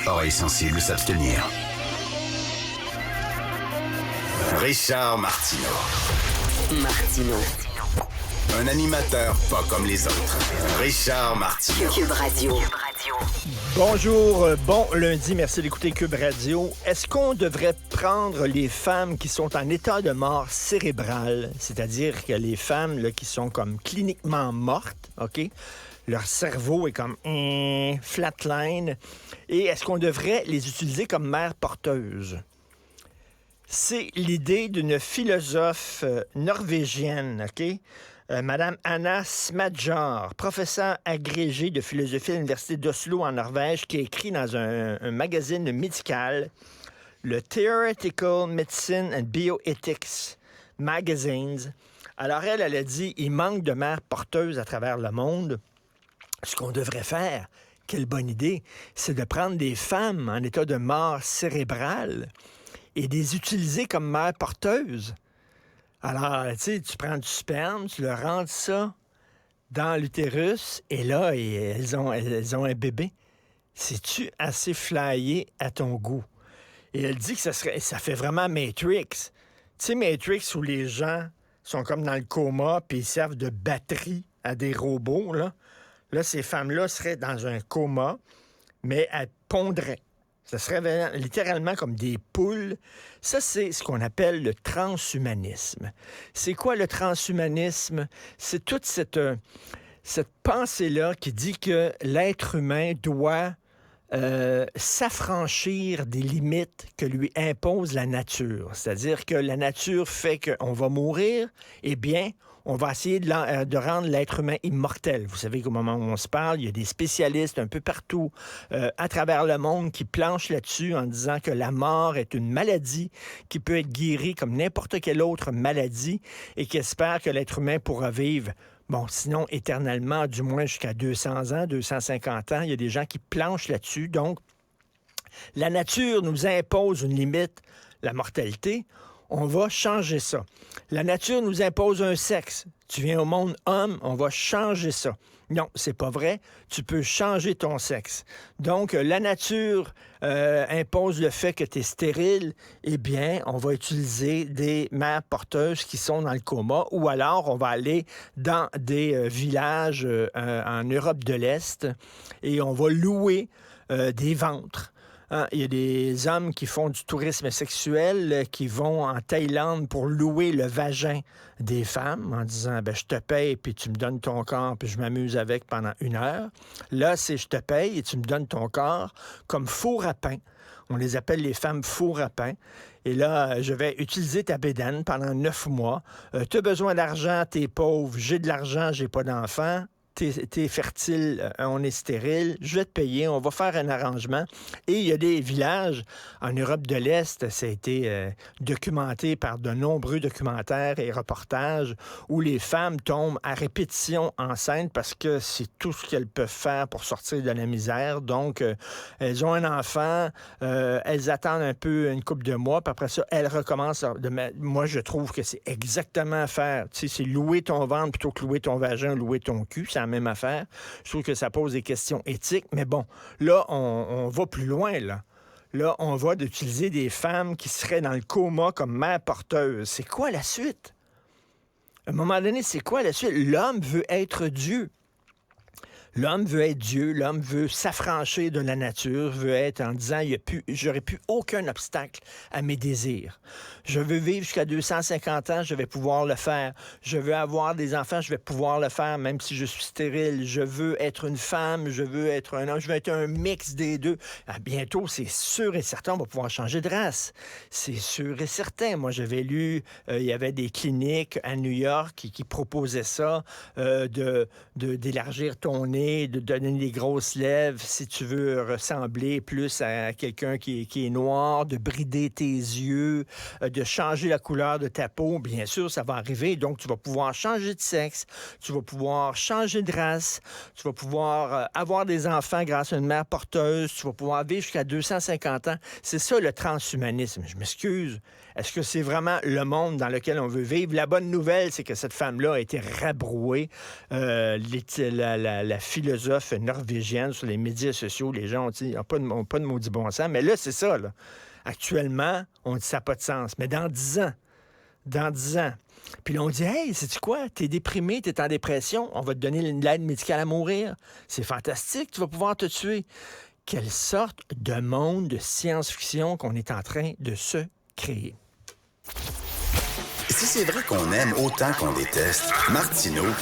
Oreilles sensibles s'abstenir. Richard Martineau. Un animateur pas comme les autres. Richard Martineau. Cube Radio. Bonjour, bon lundi, merci d'écouter Cube Radio. Est-ce qu'on devrait prendre les femmes qui sont en état de mort cérébrale, c'est-à-dire que les femmes là, qui sont comme cliniquement mortes, OK? Leur cerveau est comme flatline. Et est-ce qu'on devrait les utiliser comme mères porteuses? C'est l'idée d'une philosophe norvégienne, OK? Madame Anna Smadjar, professeure agrégée de philosophie à l'Université d'Oslo en Norvège, qui a écrit dans un magazine médical, le Theoretical Medicine and Bioethics Magazines. Alors elle a dit, il manque de mères porteuses à travers le monde. Ce qu'on devrait faire, quelle bonne idée, c'est de prendre des femmes en état de mort cérébrale et de les utiliser comme mères porteuses. Alors, tu sais, tu prends du sperme, tu leur rentres ça dans l'utérus, et là, elles ont un bébé. C'est-tu assez flyé à ton goût? Et elle dit que ça fait vraiment Matrix. Tu sais, Matrix, où les gens sont comme dans le coma, puis ils servent de batterie à des robots, là. Là, ces femmes-là seraient dans un coma, mais elles pondraient. Ça serait littéralement comme des poules. Ça, c'est ce qu'on appelle le transhumanisme. C'est quoi le transhumanisme? C'est toute cette pensée-là qui dit que l'être humain doit s'affranchir des limites que lui impose la nature. C'est-à-dire que la nature fait qu'on va mourir, eh bien, on va essayer de rendre l'être humain immortel. Vous savez qu'au moment où on se parle, il y a des spécialistes un peu partout à travers le monde qui planchent là-dessus en disant que la mort est une maladie qui peut être guérie comme n'importe quelle autre maladie et qui espèrent que l'être humain pourra vivre, bon, sinon éternellement, du moins jusqu'à 200 ans, 250 ans. Il y a des gens qui planchent là-dessus. Donc, la nature nous impose une limite, la mortalité. On va changer ça. La nature nous impose un sexe. Tu viens au monde homme, on va changer ça. Non, c'est pas vrai. Tu peux changer ton sexe. Donc, la nature impose le fait que tu es stérile. Eh bien, on va utiliser des mères porteuses qui sont dans le coma, ou alors on va aller dans des villages en Europe de l'Est et on va louer des ventres. Il y a des hommes qui font du tourisme sexuel, qui vont en Thaïlande pour louer le vagin des femmes en disant, je te paye, puis tu me donnes ton corps, puis je m'amuse avec pendant 1 heure. Là, c'est je te paye et tu me donnes ton corps comme four à pain. On les appelle les femmes four à pain. Et là, je vais utiliser ta bédaine pendant 9 mois. Tu as besoin d'argent, t'es pauvre, j'ai de l'argent, j'ai pas d'enfant. T'es fertile, on est stérile, je vais te payer, on va faire un arrangement. Et il y a des villages en Europe de l'Est, ça a été documenté par de nombreux documentaires et reportages, où les femmes tombent à répétition enceintes parce que c'est tout ce qu'elles peuvent faire pour sortir de la misère. Donc, elles ont un enfant, elles attendent un peu une couple de mois, puis après ça, elles recommencent. Moi, je trouve que c'est exactement à faire. Tu sais, c'est louer ton ventre plutôt que louer ton vagin, louer ton cul. C'est la même affaire. Je trouve que ça pose des questions éthiques, mais bon, là, on va plus loin, là. Là, on va d'utiliser des femmes qui seraient dans le coma comme mères porteuses. C'est quoi la suite? À un moment donné, c'est quoi la suite? L'homme veut être Dieu. L'homme veut être Dieu, l'homme veut s'affranchir de la nature, veut être en disant, j'aurais plus aucun obstacle à mes désirs. Je veux vivre jusqu'à 250 ans, je vais pouvoir le faire. Je veux avoir des enfants, je vais pouvoir le faire, même si je suis stérile. Je veux être une femme, je veux être un homme, je veux être un mix des deux. Bientôt, c'est sûr et certain, on va pouvoir changer de race. C'est sûr et certain. Moi, j'avais lu, il y avait des cliniques à New York qui proposaient ça, d'élargir ton nez, de donner des grosses lèvres si tu veux ressembler plus à quelqu'un qui est noir, de brider tes yeux, de changer la couleur de ta peau. Bien sûr, ça va arriver. Donc, tu vas pouvoir changer de sexe, tu vas pouvoir changer de race, tu vas pouvoir avoir des enfants grâce à une mère porteuse, tu vas pouvoir vivre jusqu'à 250 ans. C'est ça le transhumanisme. Je m'excuse. Est-ce que c'est vraiment le monde dans lequel on veut vivre? La bonne nouvelle, c'est que cette femme-là a été rabrouée. La philosophe norvégienne sur les médias sociaux. Les gens n'ont pas de maudit bon sens. Mais là, c'est ça. Là. Actuellement, on dit ça n'a pas de sens. Mais dans 10 ans, puis là, on dit, hey, sais-tu quoi? T'es déprimé, t'es en dépression, on va te donner l'aide médicale à mourir. C'est fantastique, tu vas pouvoir te tuer. Quelle sorte de monde de science-fiction qu'on est en train de se créer. Si c'est vrai qu'on aime autant qu'on déteste, Martineau,